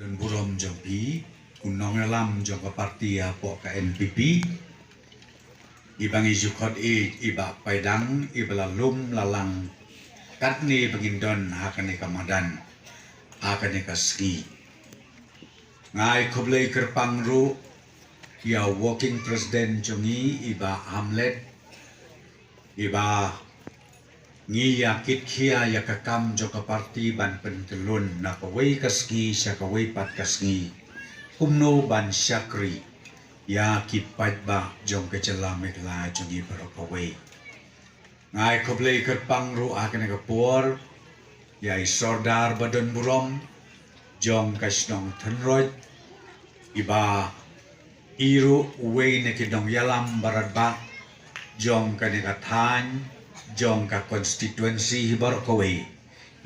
dan burom jompi kunong alam jong ka parti apo ka NPP ibang ijukot iba paidang ibalalum lalang katni bagindon hakani kamadan hakani kaski ngai koblei kerpangru ya working president jongi iba Hamlet iba ngi yakit kia ya kakam joka parti ban pentelun na kawai kaski sya kawai pat kaski kumno ban syakri ya kipat ba jong kecela mekla jongi baro kawai ngai koblei kerpang ru akan kapor ya isordar badon burom jong kasnong tenroid iba iru wei nekidong yalam barat ba jong kanekatan jong ka konstituensi hibar kawai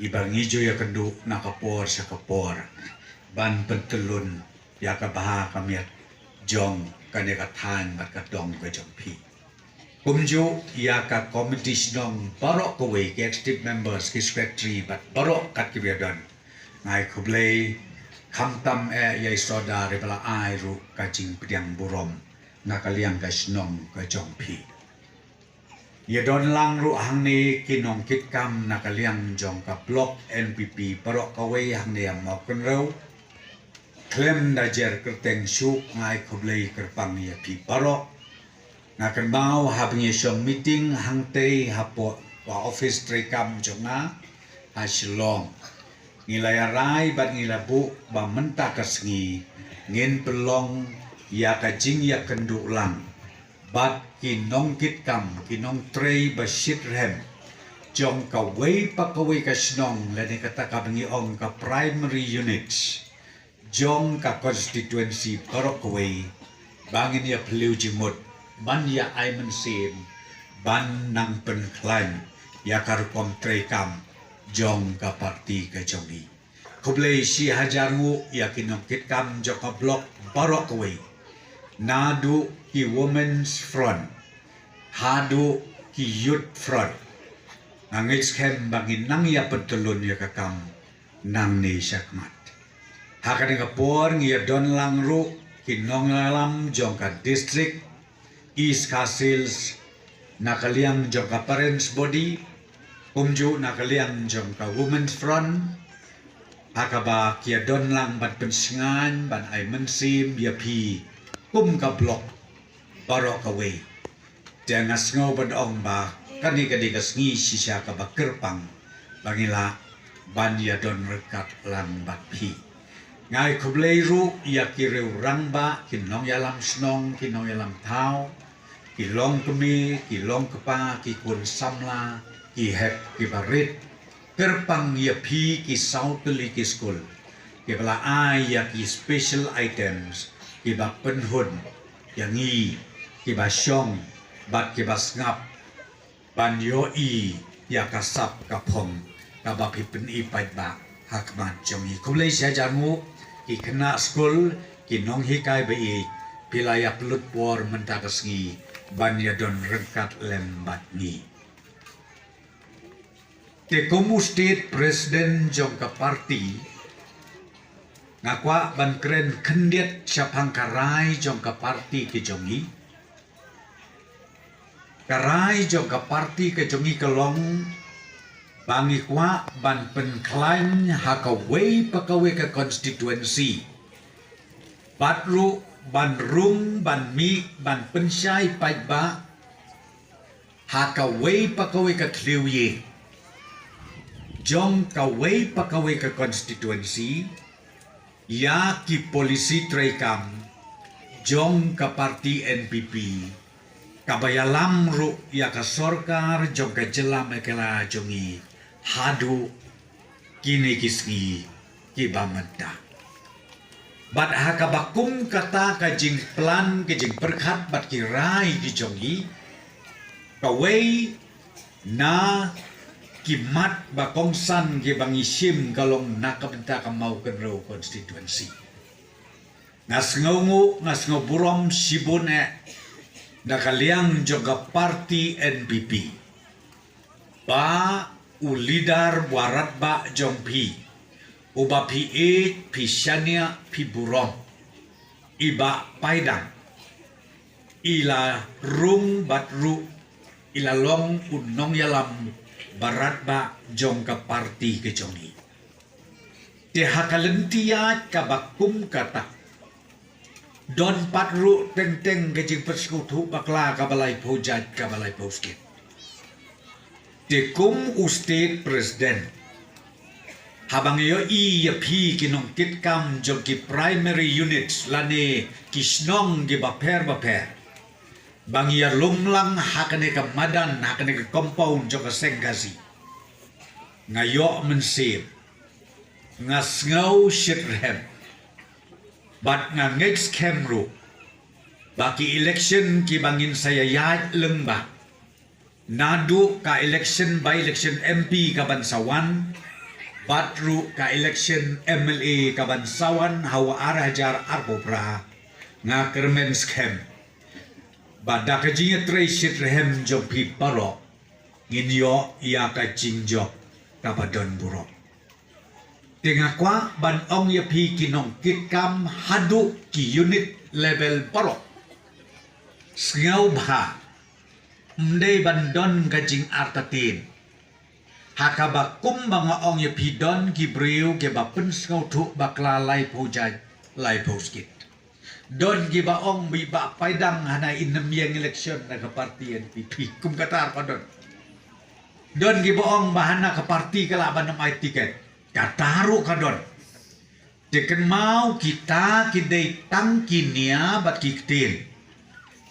ibang ijo ya kendu nakapor sa kapor ban pentelun ya kabaha kamiat jong kanekatan bat kadong ka jompi kumju ya ka komite sinong barok kawai ki active members ki secretary bat barok kat kibiadon ngai kublei kamtam ya isoda rebala airu kajing pediang burom nakaliang ka sinong ka jompi ya don lang ru hang ni kinong kit kam nakaliang jong ka blok NPP parok kawai hang ni mau kenrau klem dajer kerteng syuk ngai koblei kerpang ya pi parok ngakan mau habngi syom meeting hang tei hapo wa office trekam jonga hasilong ngilai rai bat ngilabu ba menta kasngi ngin pelong ya kajing ya kendu lang bat kinong kitkam kinong trey basit rem jong kawai pakawai kasnong lani kata kabangi ong ka primary units jong ka constituency parok kawai bangin ya peliu jimut ban ya aiman sim ban nang penklaim ya karukom trey kam jong ka parti ka jongi kublei si hajarmu ya kinong kitkam jong ka blok parok kawai nadu ki women's front hadu ki youth front ngangits kem bangin nang ya pentelun ya kakam nang ni syakmat hakan ngapor ngia don langru ki nongalam jongka district East Castles nakaliang jongka parents body kumju nakaliang jongka women's front hakaba kia don lang bat pensingan ban ay mensim ya pi kum ka blok barok kawai jangas ngau badong ba kani kadi kasngi sisya ka bakerpang bangila ban ya don rekat lang bat pi ngai kublei ru ya kireu rangba kinong yalam snong kinong yalam tau kilong kemi kilong kepa ki kun samla ki hep ki barit kerpang ya pi ki sauteli ki school ki bala ai ya ki special items ki ba penhun yang ngi ki ba syong bat ki ba ngap ban yo i ya kasap kapong ka ba pipen i pai ba hakman jongi kulai sajamu ki kena school ki nong hikai be i pilaya pelut por mentakas ngi ban ya don rengkat lembat ngi te komu state president jongka parti ngakwa ban keren kendiat siapang karai jongka parti ke jongi karai jongka parti ke jongi kelong bangi kwa ban penklaim hakawai pakawai ke konstituensi batru ban rum ban mi ban pensyai paitba hakawai pakawai ke tliuye jong kawai pakawai ke konstituensi ya ki polisi trekam jong ka parti NPP kabayalam ru ya ka sorkar jong ka jelam ekela jongi hadu kini kisgi ki bamenta bat hakabakum kata kajing plan kajing perkat bat ki rai ki jongi kawai na kimat bakongsan ki bangisim kalong nakabenta ka mau kenro konstituensi ngas ngau burom sibun nakaliang juga parti NPP ba ulidar warat ba jongpi uba pi pi syania pi burong iba paidang ila rung batru ila long unong yalam barat ba jong ka parti ke jongi te hakalentia kabakum kata don patru teng ke jing persekutu bakla kabalai pojat kabalai posket te kum usted presiden habang yo i ya pi kinong kitkam jong ki primary units lane kisnong gi baper bang ya lumlang hakane ka madan hakane ka compound jong ka senggazi ngayo mensip ngasngau shitrem bat nga next kemru baki election ki bangin saya yat lengba nadu ka election by election MP ka bansawan batru ka election MLA ka bansawan hawa arajar arbopra nga kermen scam bada ka jinga tracit rehem jong pi paro nginyo ya ka jingjo ka badon burok Tengah kwa ban ong ya pi kinong kitkam hadu ki unit level paro. Sngau bha. Mdei ban don gajing artatin. Hakaba kum banga ong ya pi don ki briu ke ba pen sngau tu bakla lai pojai lai poskit. Don ki ba ong bi ba paidang hana inem yang election na ka parti NPP. Kum katar pa don. Don ki ba ong bahana ka parti kalaban ng ay tiket. Kataru kadon. Tekan mau kita kidai tangki nia bat kiktin.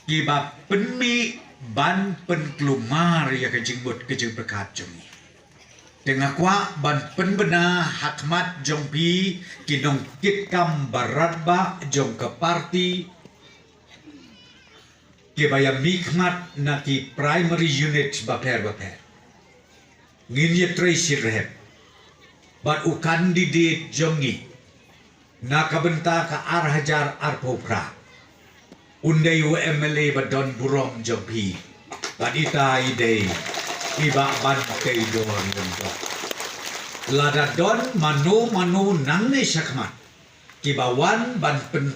Kiba penmi ban penklumar ya kejingbut kejing berkat jongi. Tengah kwa ban penbena hakmat jongpi kinong kitkam baratba jong ke parti. Kibaya mikmat na ki primary units baper. Nginya tracy rehab. Bat u kandidat jongi nakabenta ka arhajar arpopra undai u MLA badon burong jompi bat ita idei iba bantai don lada don manu nangne syakmat kibawan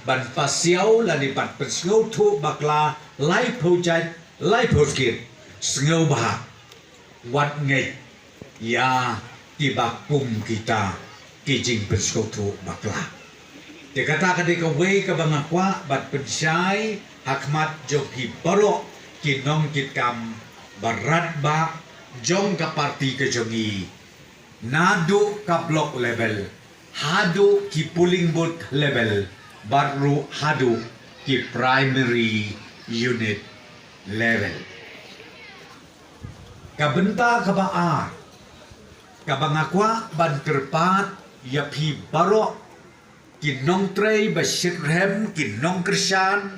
ban pasiau lani ban pensngau tu bakla lai pojat lai poskit sngau bah wat ngai ya tibakum kita kijing persekutu bakla. Dia kata ketika wei ke bangakwa bat pensyai hakmat joki borok kinong kitkam barat ba jong ka parti ke jongi nadu ka blok level hadu ki polling booth level baru hadu ki primary unit level. Kabenta kabaar kabangakwa ban terpat ya pi barok kinong trey basirhem kinong kersan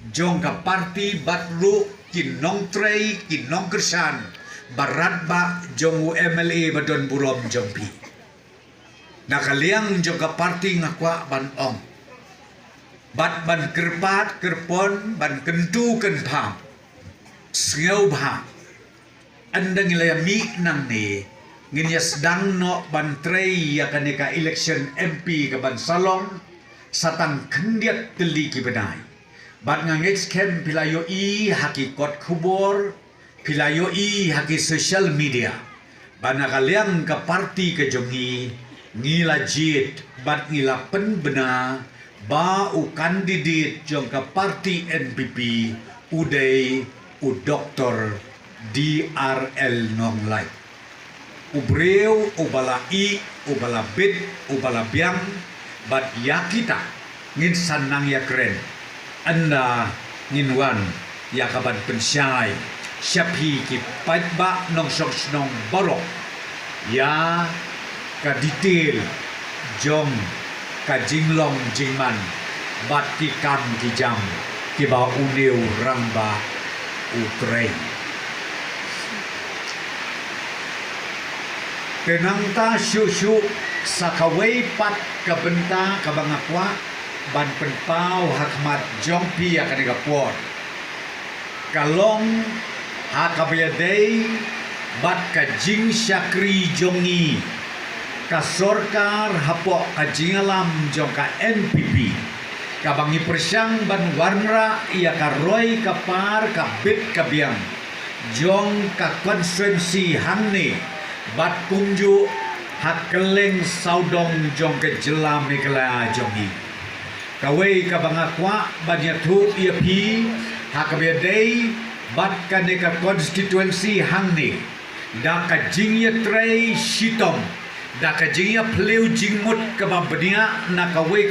jong ka parti batru kinong trey kinong kersan barat ba jong u MLA badon burom jong pi nakaliang jong ka parti ngakwa ban ong bat ban kerpat kerpon ban kentu kenpam sngau bha andang ilayami nang ni nginya sedang no bantrei ya kaneka election MP ke bansalong satang kendiat teli ki benai bat ngangets kem pilayo i hakikot kubor pilayo i haki social media banakaliang ke parti ke jongi ngila jit bat ngila penbena ba u kandidat jong ke parti NPP udai u Dr. DRL Nonglai ubreu ubala i ubala bit ubala biang bat ya kita ngin sanang ya keren anda nginwan ya kaban pensyai syapi ki patba nong snong borok ya ka detail jong ka jinglong jingman bat ki kam ki jam ki ba uneu ramba utrei Kenangta syusyu sakaway pat kabenta kabangakwa ban penpau hakmat jongpi akan digapor kalong hakabayadei bat kajing syakri jongi ka sorkar hapok ka jingalam jong ka NPP kabangi persyang ban warnra ia ka roy ka par ka bit ka biang jong ka konstituensi hangne bat kumju hak keleng saudong jong ke jelam ikla jongi kawai ka bangakwa banya thu ia pi hak bedei bat ka ne ka konstituensi hangne da ka jingya trei shitom da ka jingya pleu jingmut ka bambenia na kawai